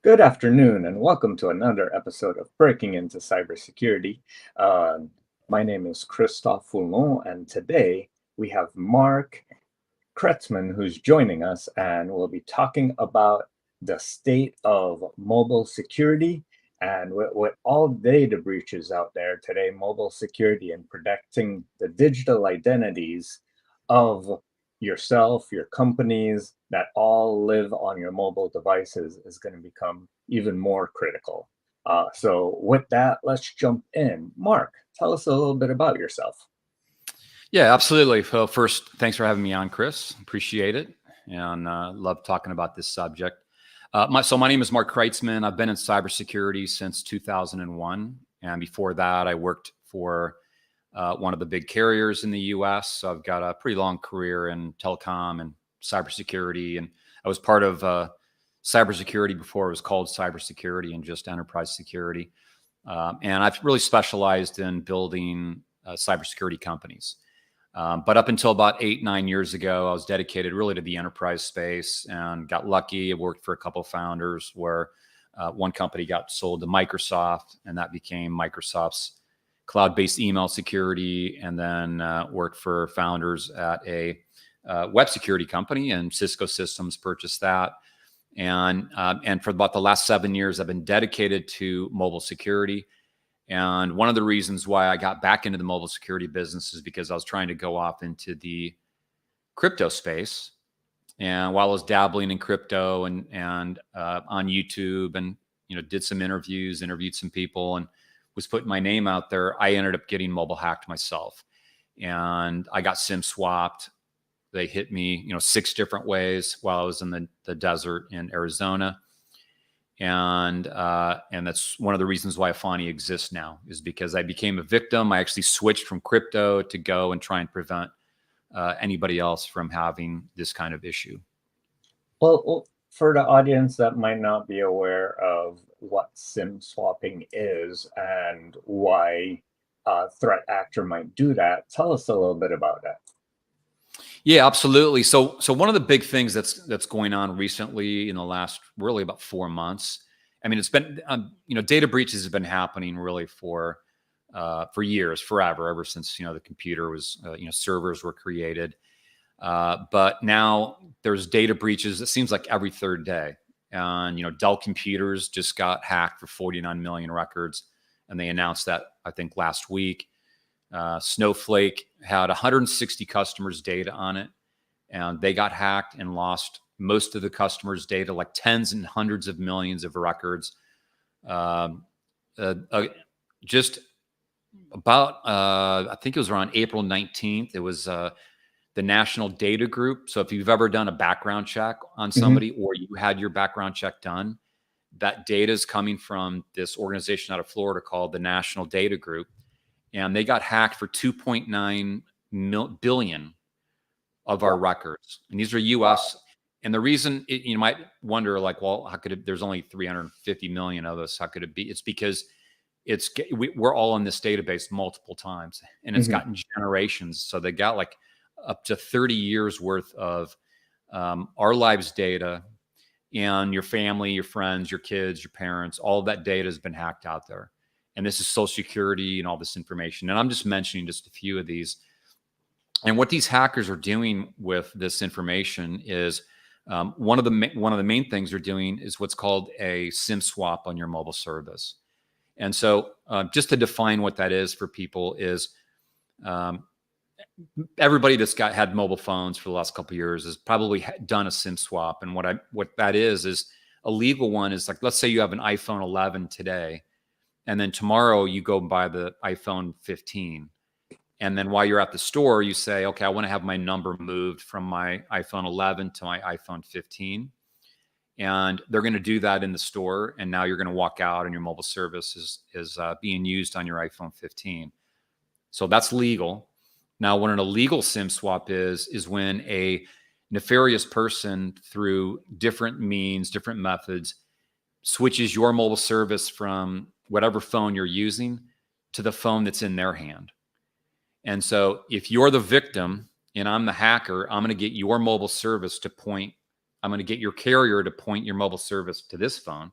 Good afternoon, and welcome to another episode of Breaking into Cybersecurity. Uh, my name is Christophe Foulon, and today we have Mark Kreitzman who's joining us, and we'll be talking about the state of mobile security and with all data breaches out there today, mobile security and protecting the digital identities of yourself, your companies that all live on your mobile devices is going to become even more critical. So, with that, let's jump in. Mark, tell us a little bit about yourself. Yeah, absolutely. Well, first, thanks for having me on, Chris. Appreciate it, and love talking about this subject. My name is Mark Kreitzman. I've been in cybersecurity since 2001, and before that, I worked for one of the big carriers in the U.S. So I've got a pretty long career in telecom and cybersecurity, and I was part of cybersecurity before it was called cybersecurity and just enterprise security. And I've really specialized in building cybersecurity companies. But up until about 8, 9 years ago, I was dedicated really to the enterprise space and got lucky. I worked for a couple of founders where one company got sold to Microsoft, and that became Microsoft's cloud-based email security, and then worked for founders at a web security company, and Cisco Systems purchased that. And for about the last 7 years, I've been dedicated to mobile security. And one of the reasons why I got back into the mobile security business is because I was trying to go off into the crypto space. And while I was dabbling in crypto and on YouTube, and did some interviews, interviewed some people, and was putting my name out there, I ended up getting mobile hacked myself, and I got SIM swapped. They hit me, 6 different ways while I was in the desert in Arizona. And that's one of the reasons why Afani exists now, is because I became a victim. I actually switched from crypto to go and try and prevent anybody else from having this kind of issue. Well, for the audience that might not be aware of what SIM swapping is and why a threat actor might do that, tell us a little bit about that. Yeah, absolutely. So one of the big things that's going on recently in the last really about 4 months. I mean, it's been data breaches have been happening really for years, forever, ever since the computer was servers were created. But now there's data breaches. It seems like every third day. And Dell computers just got hacked for 49 million records, and they announced that I think last week. Snowflake had 160 customers' data on it, and they got hacked and lost most of the customers' data, like tens and hundreds of millions of records. Just about, I think it was around April 19th. It was the National Data Group. So if you've ever done a background check on somebody, or you had your background check done, that data is coming from this organization out of Florida called the National Data Group. And they got hacked for 2.9 billion of our records. And these are US. Wow. And the reason you might wonder, like, well, how could it, there's only 350 million of us. How could it be? It's because we're all in this database multiple times, and it's gotten generations. So they got like up to 30 years worth of our lives data, and your family, your friends, your kids, your parents, all of that data has been hacked out there. And this is Social Security and all this information. And I'm just mentioning just a few of these. And what these hackers are doing with this information is one of the main things they're doing is what's called a SIM swap on your mobile service. And so just to define what that is for people is everybody that's had mobile phones for the last couple of years has probably done a SIM swap. And what that is a legal one is, like, let's say you have an iPhone 11 today, and then tomorrow you go and buy the iPhone 15. And then while you're at the store, you say, okay, I want to have my number moved from my iPhone 11 to my iPhone 15. And they're going to do that in the store. And now you're going to walk out and your mobile service is being used on your iPhone 15. So that's legal. Now, what an illegal SIM swap is when a nefarious person, through different means, different methods, switches your mobile service from whatever phone you're using to the phone that's in their hand. And so if you're the victim and I'm the hacker, I'm going to get your carrier to point your mobile service to this phone.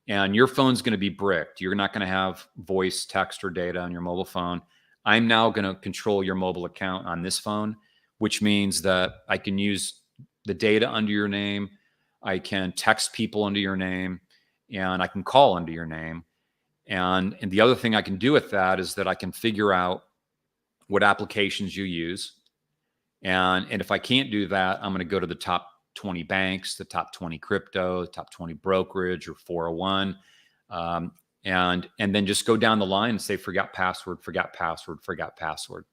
and your phone's going to be bricked. You're not going to have voice, text, or data on your mobile phone. I'm now going to control your mobile account on this phone, which means that I can use the data under your name. I can text people under your name, and I can call under your name. And the other thing I can do with that is that I can figure out what applications you use. And if I can't do that, I'm going to go to the top 20 banks, the top 20 crypto, the top 20 brokerage or 401. And then just go down the line and say, forgot password, forgot password, forgot password.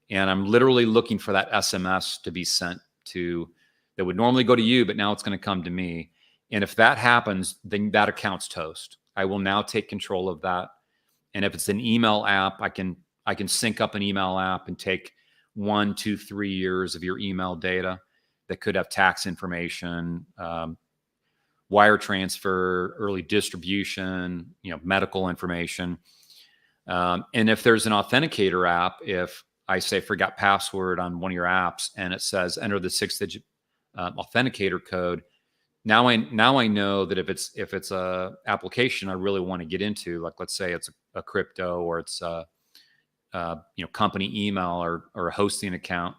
And I'm literally looking for that SMS to be sent to, that would normally go to you, but now it's going to come to me. And if that happens, then that account's toast. I will now take control of that. And if it's an email app, I can sync up an email app and take 1, 2, 3 years of your email data that could have tax information, wire transfer, early distribution, medical information. And if there's an authenticator app, if I say forgot password on one of your apps and it says enter the 6-digit authenticator code, now I know that if it's a application I really want to get into, like let's say it's a crypto or it's a company email or a hosting account,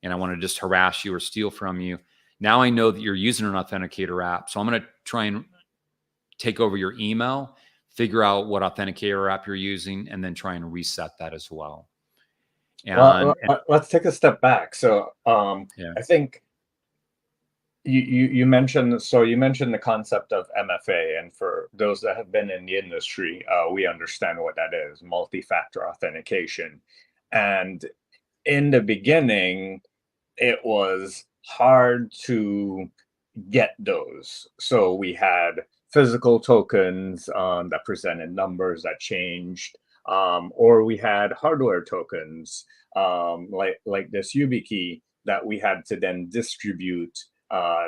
and I want to just harass you or steal from you. Now I know that you're using an authenticator app. So I'm going to try and take over your email, figure out what authenticator app you're using, and then try and reset that as well. Well, let's take a step back. So yeah. I think you mentioned the concept of MFA, and for those that have been in the industry, we understand what that is, multi-factor authentication. And in the beginning, it was hard to get those. So we had physical tokens that presented numbers that changed, or we had hardware tokens like this YubiKey that we had to then distribute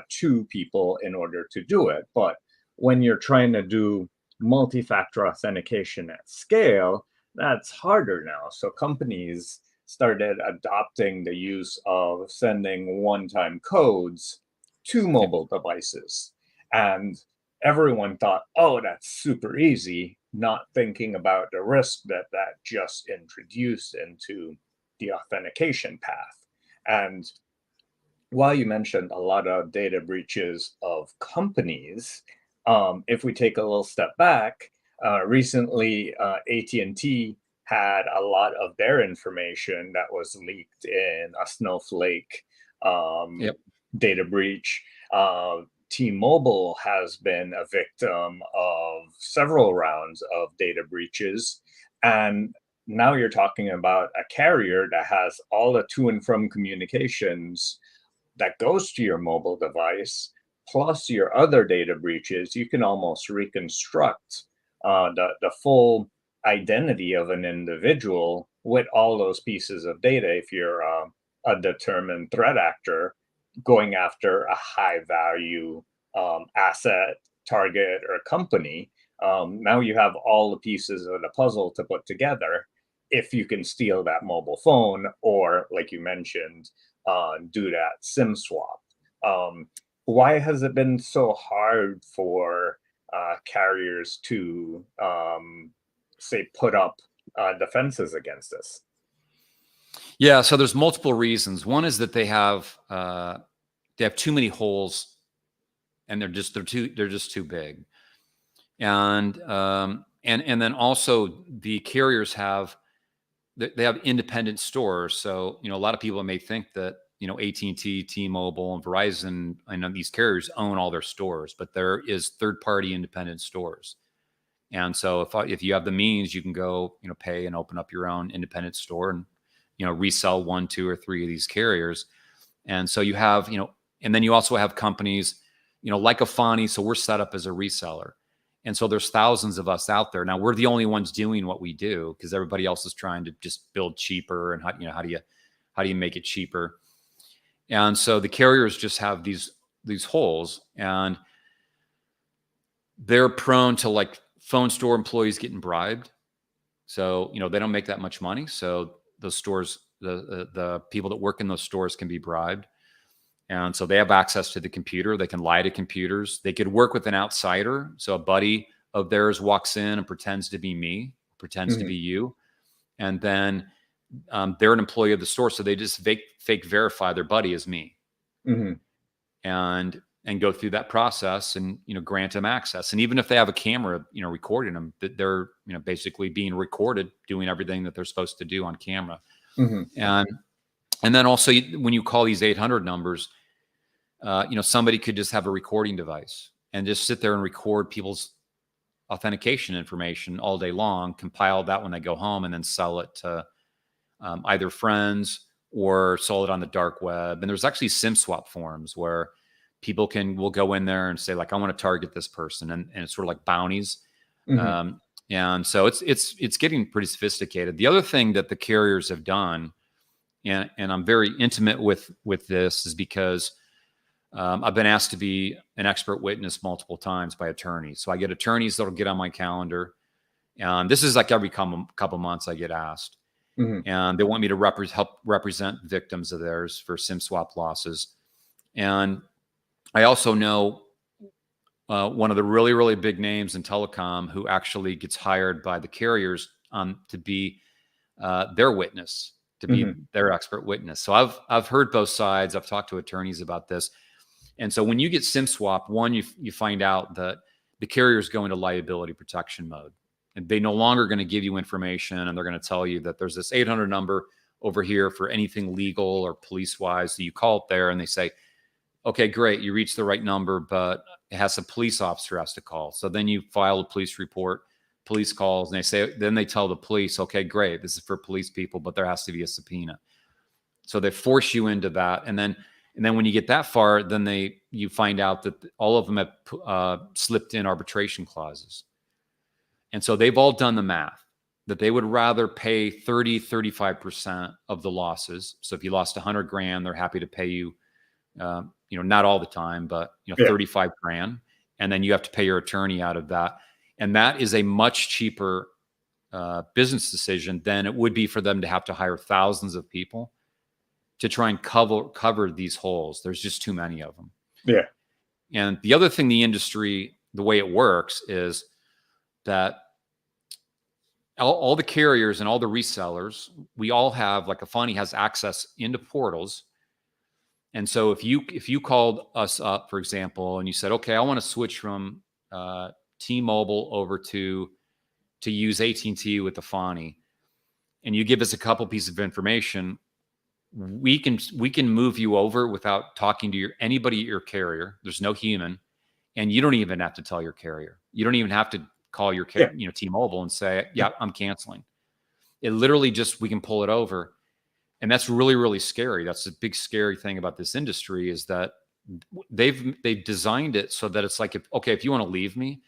to people in order to do it. But when you're trying to do multi-factor authentication at scale, that's harder now. So companies started adopting the use of sending one-time codes to mobile devices. And everyone thought, oh, that's super easy, not thinking about the risk that just introduced into the authentication path. And while you mentioned a lot of data breaches of companies, if we take a little step back, recently AT&T had a lot of their information that was leaked in a Snowflake data breach. T-Mobile has been a victim of several rounds of data breaches. And now you're talking about a carrier that has all the to and from communications that goes to your mobile device, plus your other data breaches. You can almost reconstruct the full identity of an individual with all those pieces of data if you're a determined threat actor going after a high value asset, target, or company. Now you have all the pieces of the puzzle to put together if you can steal that mobile phone or, like you mentioned, do that SIM swap. Why has it been so hard for carriers to, say, put up defenses against this? Yeah, so there's multiple reasons. One is that they have too many holes, and they're just too big. And then also the carriers have independent stores. So a lot of people may think that AT&T, T-Mobile, and Verizon, I know these carriers own all their stores, but there is third-party independent stores. And so if you have the means, you can go pay and open up your own independent store and resell 1, 2, or 3 of these carriers. And so you have and then you also have companies like Afani. So we're set up as a reseller. And so there's thousands of us out there. Now we're the only ones doing what we do because everybody else is trying to just build cheaper. And how do you make it cheaper? And so the carriers just have these holes, and they're prone to like phone store employees getting bribed. So they don't make that much money. So those stores, the people that work in those stores can be bribed. And so they have access to the computer. They can lie to computers. They could work with an outsider. So a buddy of theirs walks in and pretends to be me, pretends to be you. And then they're an employee of the store. So they just fake verify their buddy as me. And go through that process and, grant them access. And even if they have a camera, recording them, that they're, basically being recorded, doing everything that they're supposed to do on camera. And then also when you call these 800 numbers, somebody could just have a recording device and just sit there and record people's authentication information all day long, compile that when they go home, and then sell it to either friends or sell it on the dark web. And there's actually SIM swap forums where people will go in there and say, like, I want to target this person, and it's sort of like bounties. And so it's getting pretty sophisticated. The other thing that the carriers have done, and I'm very intimate with this, is because I've been asked to be an expert witness multiple times by attorneys. So I get attorneys that'll get on my calendar, and this is like every couple months I get asked, and they want me to help represent victims of theirs for SIM swap losses. And I also know one of the really, really big names in telecom who actually gets hired by the carriers to be their witness, to be their expert witness. So I've heard both sides. I've talked to attorneys about this. And so when you get SIM swap, one, you find out that the carriers go into liability protection mode, and they no longer going to give you information, and they're going to tell you that there's this 800 number over here for anything legal or police wise. So you call it there, and they say, okay, great, you reached the right number, but it has a police officer has to call. So then you file a police report, police calls, and then they tell the police, okay, great, this is for police people, but there has to be a subpoena. So they force you into that. And then when you get that far, then you find out that all of them have slipped in arbitration clauses. And so they've all done the math that they would rather pay 35% of the losses. So if you lost 100 grand, they're happy to pay you, not all the time, but 35 grand. And then you have to pay your attorney out of that. And that is a much cheaper business decision than it would be for them to have to hire thousands of people to try and cover these holes. There's just too many of them. Yeah. And the other thing, the industry, the way it works is that all the carriers and all the resellers, we all have, like Afani has access into portals. And so if you called us up, for example, and you said, okay, I want to switch from T-Mobile over to use AT&T with Afani, and you give us a couple pieces of information, we can move you over without talking to anybody at your carrier. There's no human, and you don't even have to tell your carrier. You don't even have to call your T-Mobile and say, yeah, I'm canceling. It literally just, we can pull it over. And that's really, really scary. That's the big scary thing about this industry, is that they've designed it so that it's like, if you want to leave me,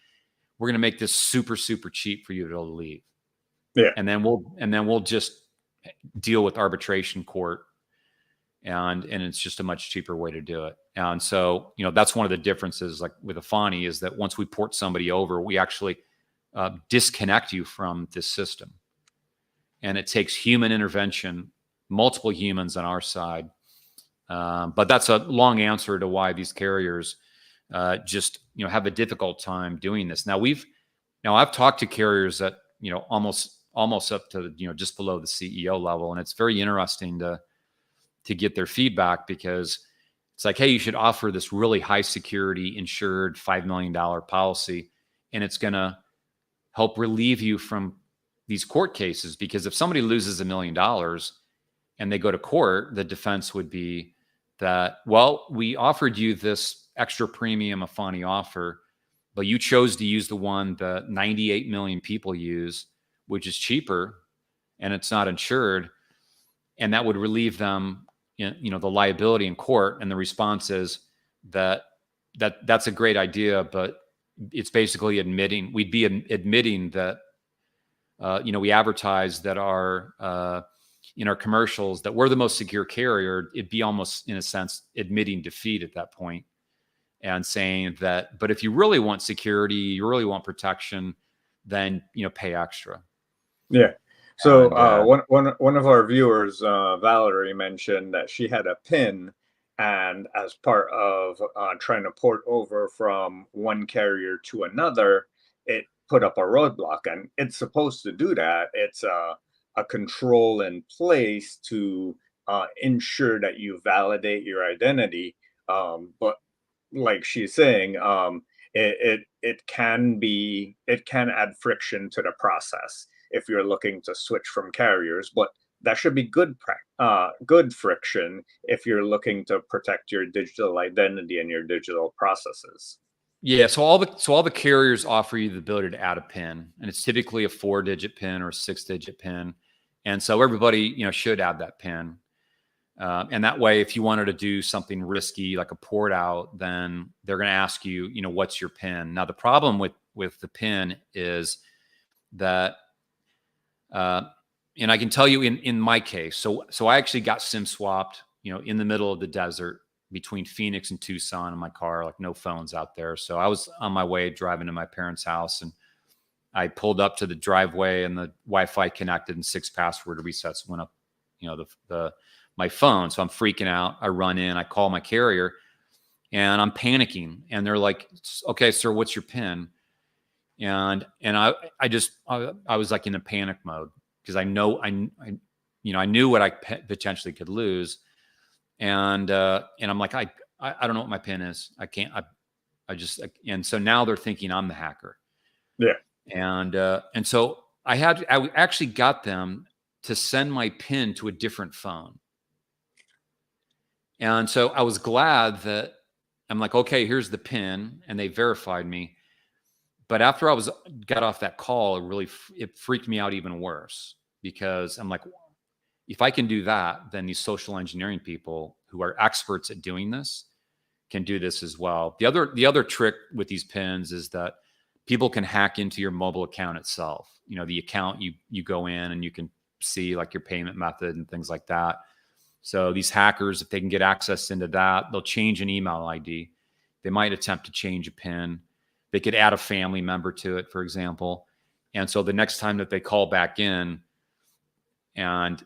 we're going to make this super, super cheap for you to leave. Yeah. And then we'll just deal with arbitration court. And it's just a much cheaper way to do it. And so, that's one of the differences, like with Afani, is that once we port somebody over, we actually disconnect you from this system. And it takes human intervention, multiple humans on our side. But that's a long answer to why these carriers just have a difficult time doing this. Now I've talked to carriers that almost up to just below the CEO level, and it's very interesting to get their feedback, because it's like, hey, you should offer this really high security insured $5 million policy, and it's going to help relieve you from these court cases. Because if somebody loses $1 million and they go to court, the defense would be that, well, we offered you this extra premium Afani offer, but you chose to use the one that 98 million people use, which is cheaper, and it's not insured. And that would relieve them, the liability in court. And the response is that's a great idea, but it's basically we'd be admitting that, we advertise that in our commercials that we're the most secure carrier. It'd be almost, in a sense, admitting defeat at that point, and saying that, but if you really want security, you really want protection, then, pay extra. Yeah. So one of our viewers, Valerie, mentioned that she had a PIN, and as part of trying to port over from one carrier to another, it put up a roadblock, and it's supposed to do that. It's a control in place to ensure that you validate your identity. But like she's saying, it can add friction to the process if you're looking to switch from carriers. But that should be good friction if you're looking to protect your digital identity and your digital processes. Yeah, so all the carriers offer you the ability to add a PIN, and it's typically a 4-digit PIN or a 6-digit PIN, and so everybody should add that PIN. And that way, if you wanted to do something risky like a port out, then they're going to ask you, what's your PIN? Now, the problem with the PIN is that, and I can tell you in my case, so I actually got SIM swapped, in the middle of the desert between Phoenix and Tucson in my car, like no phones out there. So I was on my way driving to my parents' house, and I pulled up to the driveway, and the Wi-Fi connected, and 6 password resets went up, my phone. So I'm freaking out. I run in, I call my carrier, and I'm panicking. And they're like, "Okay, sir, what's your PIN?" And I was like in a panic mode because I knew what I potentially could lose. And I'm like, I don't know what my PIN is. I can't, and so now they're thinking I'm the hacker. Yeah. And so I actually got them to send my PIN to a different phone. And so I was glad that I'm like, okay, here's the PIN, and they verified me. But after I got off that call, it freaked me out even worse, because I'm like, if I can do that, then these social engineering people who are experts at doing this can do this as well. The other trick with these PINs is that people can hack into your mobile account itself. The account you go in and you can see like your payment method and things like that. So these hackers, if they can get access into that, they'll change an email ID. They might attempt to change a PIN. They could add a family member to it, for example. And so the next time that they call back in, and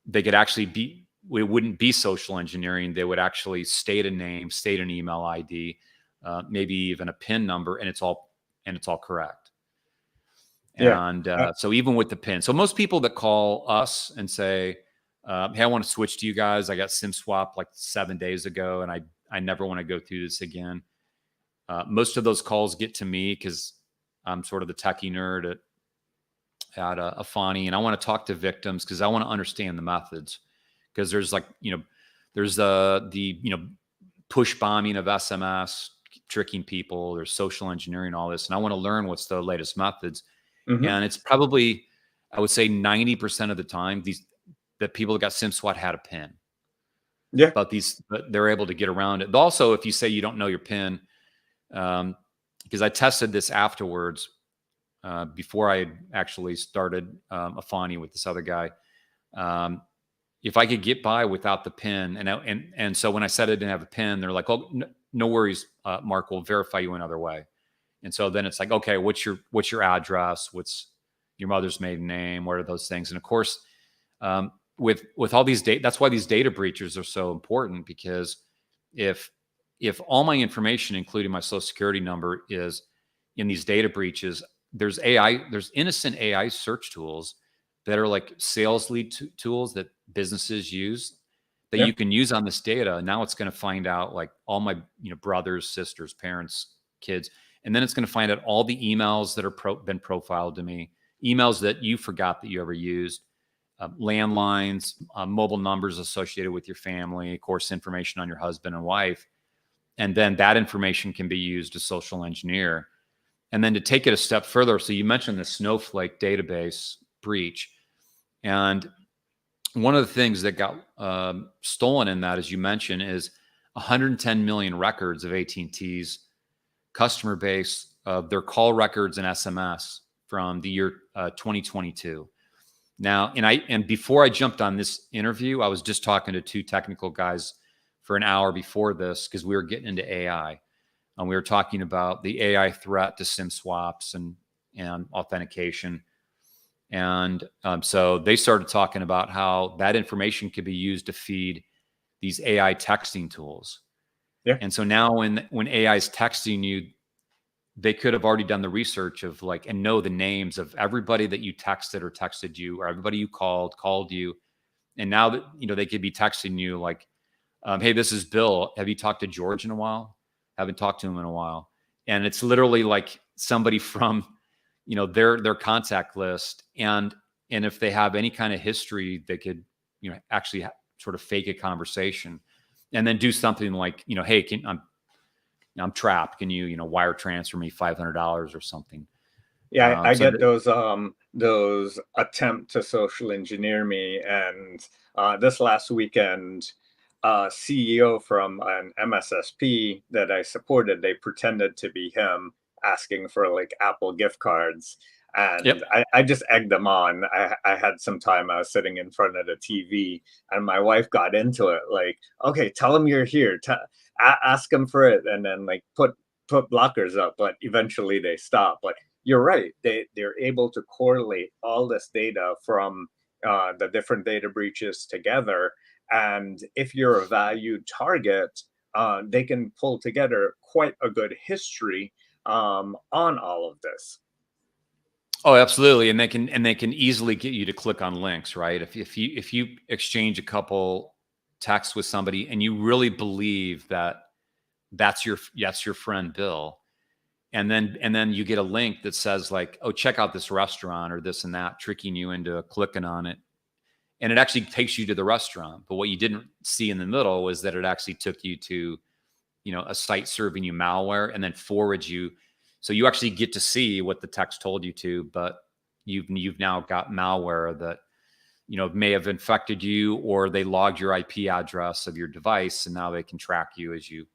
they could actually it wouldn't be social engineering. They would actually state a name, state an email ID, maybe even a PIN number, and it's all correct. Yeah. And so even with the PIN, so most people that call us and say, "Hey, I want to switch to you guys. I got SIM swap like 7 days ago, and I never want to go through this again." Most of those calls get to me because I'm sort of the techie nerd at Afani, and I want to talk to victims because I want to understand the methods. Because there's there's the push bombing of SMS, tricking people. There's social engineering, all this, and I want to learn what's the latest methods. Mm-hmm. And it's probably, I would say 90% of the time, the people that got SIM swap had a PIN. Yeah. But they're able to get around it. Also, if you say you don't know your PIN, because I tested this afterwards, before I had actually started Afani with this other guy. If I could get by without the PIN, and so when I said I didn't have a PIN, they're like, "Oh, no worries, Mark, we'll verify you another way." And so then it's like, "Okay, what's your address? What's your mother's maiden name? What are those things?" And of course, with all these data, that's why these data breaches are so important, because if all my information, including my social security number, is in these data breaches, there's innocent AI search tools that are like sales lead tools that businesses use that you can use on this data. Now it's going to find out like all my brothers, sisters, parents, kids, and then it's going to find out all the emails that are been profiled to me, emails that you forgot that you ever used, landlines, mobile numbers associated with your family, of course, information on your husband and wife, and then that information can be used to social engineer. And then to take it a step further, so you mentioned the Snowflake database breach. And one of the things that got stolen in that, as you mentioned, is 110 million records of AT&T's customer base of their call records and SMS from the year 2022. Now, and before I jumped on this interview, I was just talking to 2 technical guys for an hour before this, because we were getting into AI. And we were talking about the AI threat to SIM swaps and authentication. And so they started talking about how that information could be used to feed these AI texting tools. Yeah. And so now when AI is texting you, they could have already done the research of like, and know the names of everybody that you texted or texted you, or everybody you called you. And now that, they could be texting you like, hey, this is Bill. Have you talked to George in a while? Haven't talked to him in a while. And it's literally like somebody from, their contact list. And if they have any kind of history, they could, actually sort of fake a conversation and then do something like, hey, I'm trapped. Can you, wire transfer me $500 or something? Yeah, I So get those attempt to social engineer me, and this last weekend, CEO from an MSSP that I supported, they pretended to be him asking for like Apple gift cards, and yep. I just egged them on. I had some time. I was sitting in front of the TV, and my wife got into it. Like, okay, tell him you're here. Ask him for it, and then like put blockers up. But eventually they stop. But you're right. They're able to correlate all this data from the different data breaches together. And if you're a valued target, they can pull together quite a good history on all of this. Oh, absolutely. And they can easily get you to click on links, right? If you exchange a couple texts with somebody and you really believe that that's your friend Bill, and then you get a link that says like, oh, check out this restaurant or this and that, tricking you into clicking on it. And it actually takes you to the restaurant. But what you didn't see in the middle was that it actually took you to, a site serving you malware and then forwards you. So you actually get to see what the text told you to, but you've now got malware that, may have infected you, or they logged your IP address of your device, and now they can track you as you,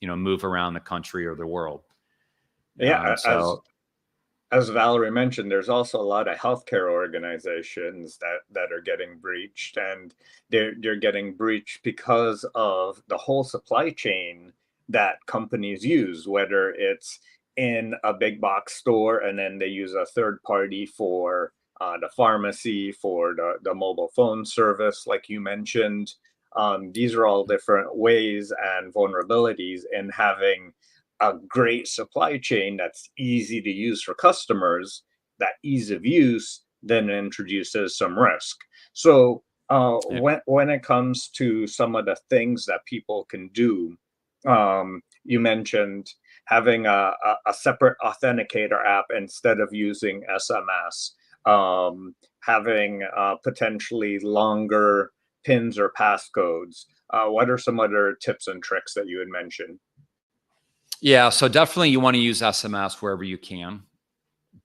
move around the country or the world. Yeah, So as Valerie mentioned, there's also a lot of healthcare organizations that are getting breached, and they're getting breached because of the whole supply chain that companies use, whether it's in a big box store and then they use a third party for the pharmacy, for the mobile phone service, like you mentioned. These are all different ways and vulnerabilities in having a great supply chain that's easy to use for customers. That ease of use then introduces some risk. So yeah. when it comes to some of the things that people can do, you mentioned having a separate authenticator app instead of using SMS, having potentially longer pins or passcodes. What are some other tips and tricks that you had mentioned? Yeah, so definitely you want to use SMS wherever you can.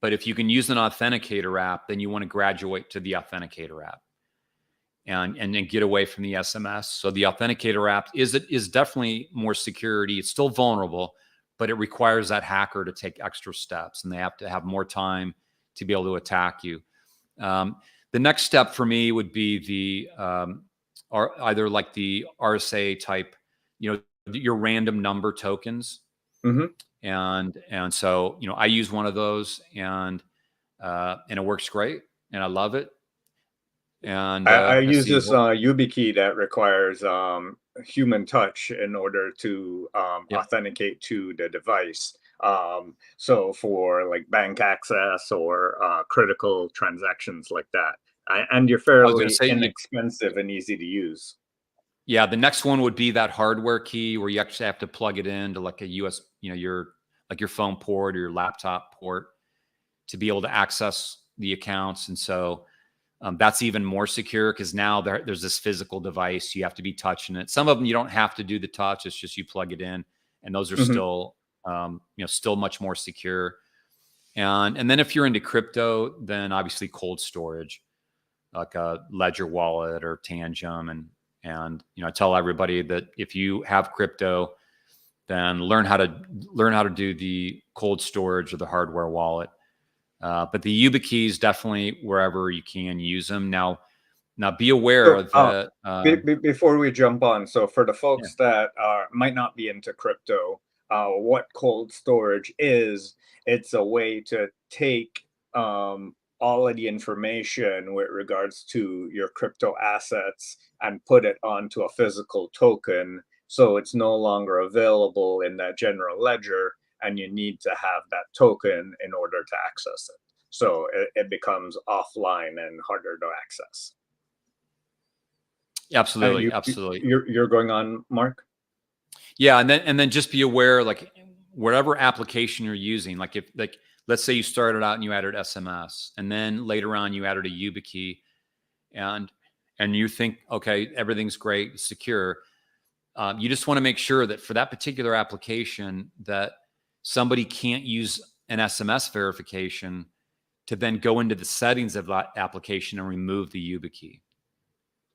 But if you can use an authenticator app, then you want to graduate to the authenticator app and get away from the SMS. So the authenticator app is definitely more security. It's still vulnerable, but it requires that hacker to take extra steps, and they have to have more time to be able to attack you. The next step for me would be either like the RSA type, your random number tokens. Mm-hmm. And so, I use one of those, and it works great, and I love it. And I let's use see. this YubiKey that requires human touch in order to Yep. authenticate to the device. So for like bank access or critical transactions like that, and you're I was going to fairly say, inexpensive and easy to use. yeah, the next one would be that hardware key where you actually have to plug it into like a US, your phone port or your laptop port to be able to access the accounts. And so that's even more secure because now there's this physical device. You have to be touching it. Some of them you don't have to do the touch. It's just you plug it in, and those are Mm-hmm. still, still much more secure. And then if you're into crypto, then obviously cold storage, like a Ledger Wallet or Tangem, and I tell everybody that if you have crypto, then learn how to do the cold storage or the hardware wallet. But the YubiKeys, definitely wherever you can use them. Now be aware So, that before we jump on, so for the yeah. folks that might not be into crypto, what cold storage is, it's a way to take all of the information with regards to your crypto assets and put it onto a physical token. So it's no longer available in that general ledger, and you need to have that token in order to access it. So it becomes offline and harder to access. And Absolutely, absolutely. you're going on, Mark? Yeah, and then just be aware, like whatever application you're using, like if like let's say you started out and you added SMS, and then later on you added a YubiKey, and you think, okay, everything's great, secure. You just want to make sure that for that particular application that somebody can't use an SMS verification to then go into the settings of that application and remove the YubiKey.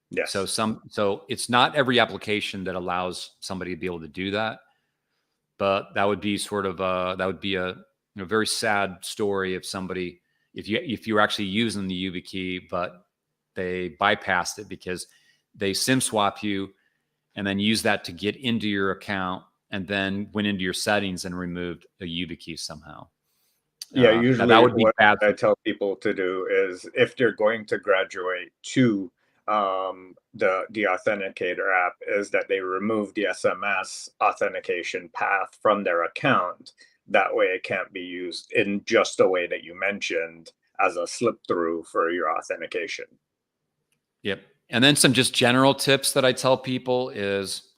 Yes. So it's not every application that allows somebody to be able to do that, but that would be sort of a very sad story if somebody if you're actually using the YubiKey but they bypassed it because they SIM swap you and then use that to get into your account and then went into your settings and removed a YubiKey somehow. Yeah, usually that would be what bad. I tell people to do is if they're going to graduate to the authenticator app, is that they remove the SMS authentication path from their account. That way it can't be used in just the way that you mentioned as a slip through for your authentication. Yep. And then some just general tips that I tell people is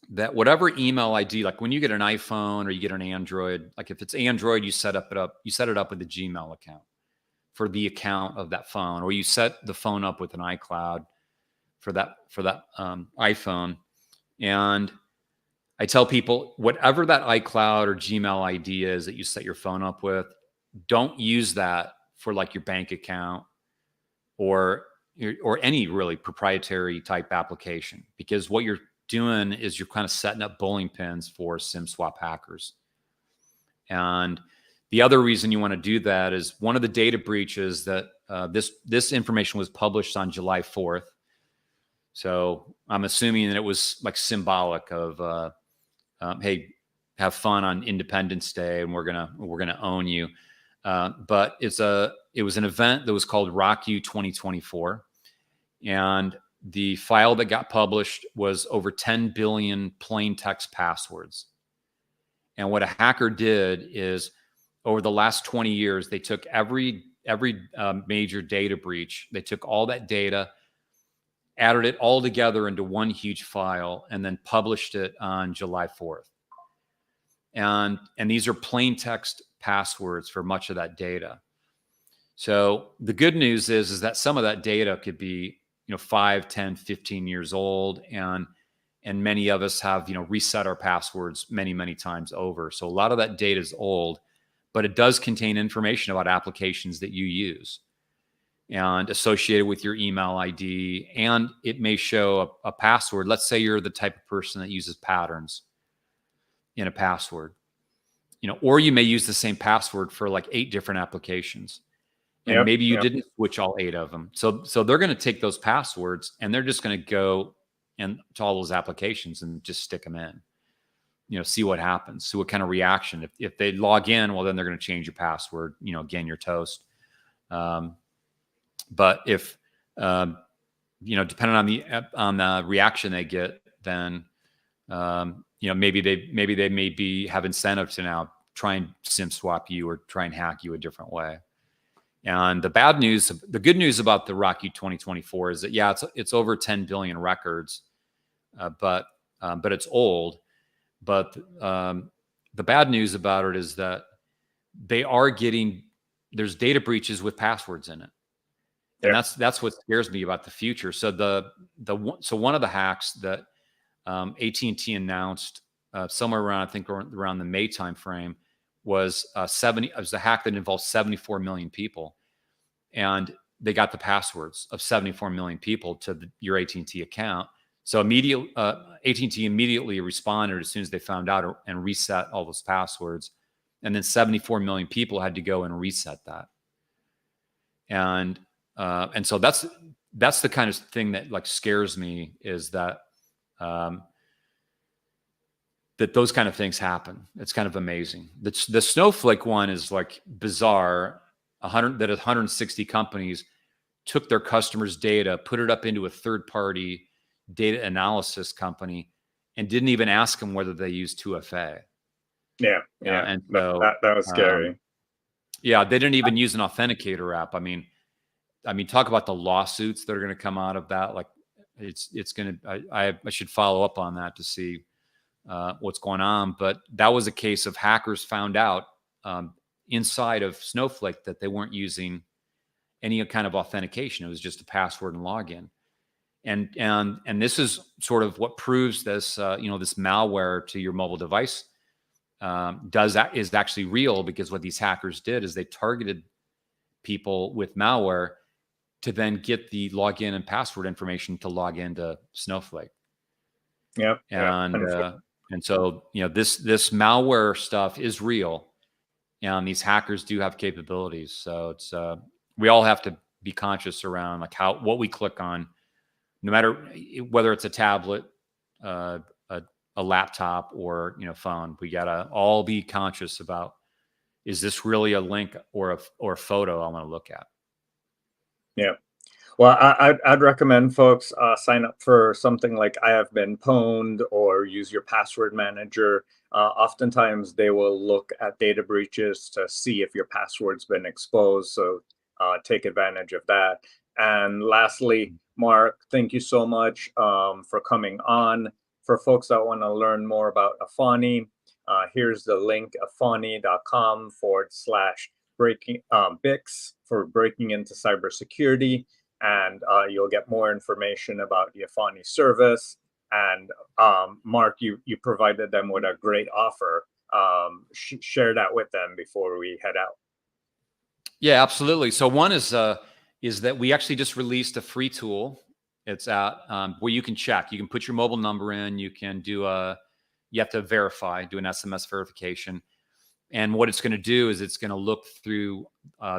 that whatever email ID, like when you get an iPhone or you get an Android, like if it's Android, you set it up with a Gmail account for the account of that phone, or you set the phone up with an iCloud for that iPhone. And I tell people, whatever that iCloud or Gmail ID is that you set your phone up with, don't use that for like your bank account or any really proprietary type application, because what you're doing is you're kind of setting up bowling pins for SIM swap hackers. And the other reason you want to do that is one of the data breaches that this information was published on July 4th. So I'm assuming that it was like symbolic of, hey, have fun on Independence Day, and we're gonna own you. But it was an event that was called RockU 2024, and the file that got published was over 10 billion plain text passwords. And what a hacker did is, over the last 20 years, they took every major data breach. They took all that data, added it all together into one huge file, and then published it on July 4th. And these are plain text passwords for much of that data. So the good news is that some of that data could be 5, 10, 15 years old, and many of us have reset our passwords many times over. So a lot of that data is old, but it does contain information about applications that you use and associated with your email ID, and it may show a password. Let's say you're the type of person that uses patterns in a password, or you may use the same password for like 8 different applications. And maybe you didn't switch all 8 of them. So they're going to take those passwords and they're just going to go and to all those applications and just stick them in, see what happens, see what kind of reaction. If they log in, well, then they're going to change your password, again, you're toast. But if, depending on the reaction they get, then, maybe they may have incentive to now try and SIM swap you or try and hack you a different way. And the good news about the RockU 2024 is that, it's over 10 billion records, but it's old. But the bad news about it is that there's data breaches with passwords in it. And that's what scares me about the future. So so one of the hacks that AT&T announced somewhere around, I think around the May timeframe, was it was a hack that involved 74 million people, and they got the passwords of 74 million people to your AT&T account. So AT&T immediately responded as soon as they found out and reset all those passwords, and then 74 million people had to go and reset that. And so that's the kind of thing that like scares me, is that that those kind of things happen. It's kind of amazing. The Snowflake one is like bizarre. 160 companies took their customers' data, put it up into a third-party data analysis company, and didn't even ask them whether they used 2FA. Yeah, yeah, And so, that was scary. yeah, they didn't even use an authenticator app. I mean, talk about the lawsuits that are going to come out of that. Like, it's going to. I should follow up on that to see what's going on. But that was a case of hackers found out inside of Snowflake that they weren't using any kind of authentication. It was just a password and login. And this is sort of what proves this this malware to your mobile device is actually real, because what these hackers did is they targeted people with malware to then get the login and password information to log into Snowflake. Yep. And so this malware stuff is real, and these hackers do have capabilities. So it's we all have to be conscious around like what we click on, no matter whether it's a tablet, a laptop, or phone. We gotta all be conscious about, is this really a link or a photo I want to look at? Yeah. Well, I'd recommend folks sign up for something like I Have Been Pwned or use your password manager. Oftentimes, they will look at data breaches to see if your password's been exposed. So take advantage of that. And lastly, Mark, thank you so much for coming on. For folks that want to learn more about Afani, here's the link, afani.com/breaking BICS for breaking into cybersecurity. And you'll get more information about the Afani service. And Mark, you provided them with a great offer. Share that with them before we head out. Yeah, absolutely. So one is that we actually just released a free tool. It's at where you can check. You can put your mobile number in. You can do you have to verify, do an SMS verification. And what it's going to do is it's going to look through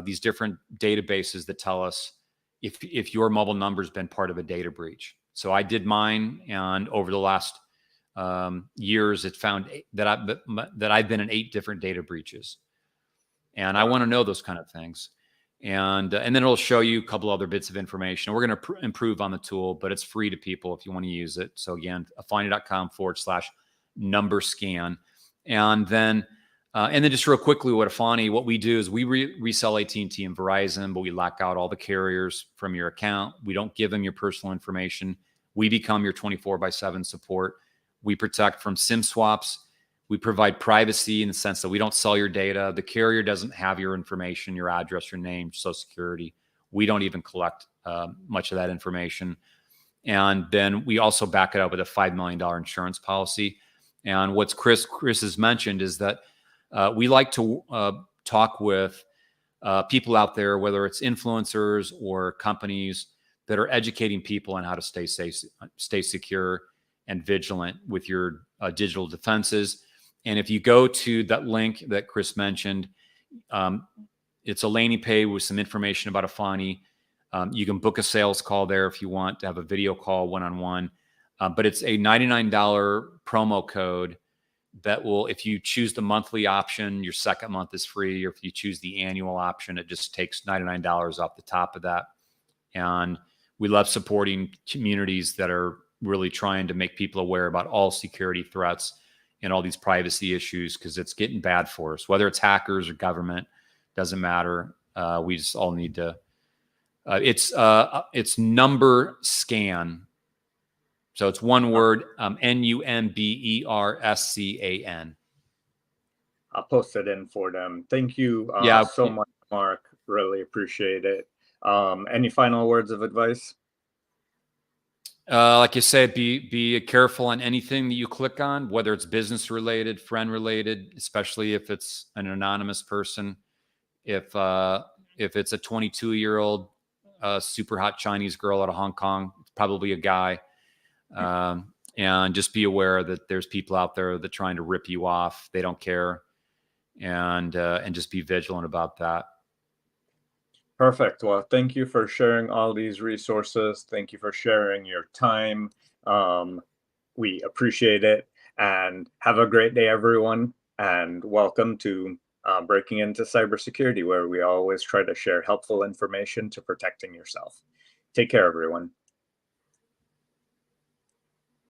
these different databases that tell us if your mobile number's been part of a data breach. So I did mine, and over the last years, it found that I've been in 8 different data breaches, and I want to know those kind of things. And then it'll show you a couple other bits of information. We're going to improve on the tool, but it's free to people if you want to use it. So again, afani.com/number scan, and then just real quickly, what we do is we resell AT&T and Verizon, but we lock out all the carriers from your account. We don't give them your personal information. We become your 24/7 support. We protect from SIM swaps. We provide privacy in the sense that we don't sell your data. The carrier doesn't have your information, your address, your name, Social Security. We don't even collect much of that information. And then we also back it up with a $5 million insurance policy. And what Chris has mentioned is that we like to talk with people out there, whether it's influencers or companies that are educating people on how to stay safe, stay secure, and vigilant with your digital defenses. And if you go to that link that Chris mentioned, it's a landing page with some information about Afani. You can book a sales call there if you want to have a video call one-on-one. But it's a $99 promo code that will, if you choose the monthly option, your second month is free. Or if you choose the annual option, it just takes $99 off the top of that. And we love supporting communities that are really trying to make people aware about all security threats and all these privacy issues, because it's getting bad for us, whether it's hackers or government, doesn't matter. We just all need to, it's number scan. So it's one word, NUMBERSCAN. I'll post it in for them. Thank you so much, Mark. Really appreciate it. Any final words of advice? Like you said, be careful on anything that you click on, whether it's business related, friend related, especially if it's an anonymous person. If it's a 22-year-old super hot Chinese girl out of Hong Kong, it's probably a guy. And just be aware that there's people out there that are trying to rip you off. They don't care, and just be vigilant about that. Perfect. Well, thank you for sharing all these resources. Thank you for sharing your time. We appreciate it. And have a great day, everyone. And welcome to Breaking into Cybersecurity, where we always try to share helpful information to protecting yourself. Take care, everyone.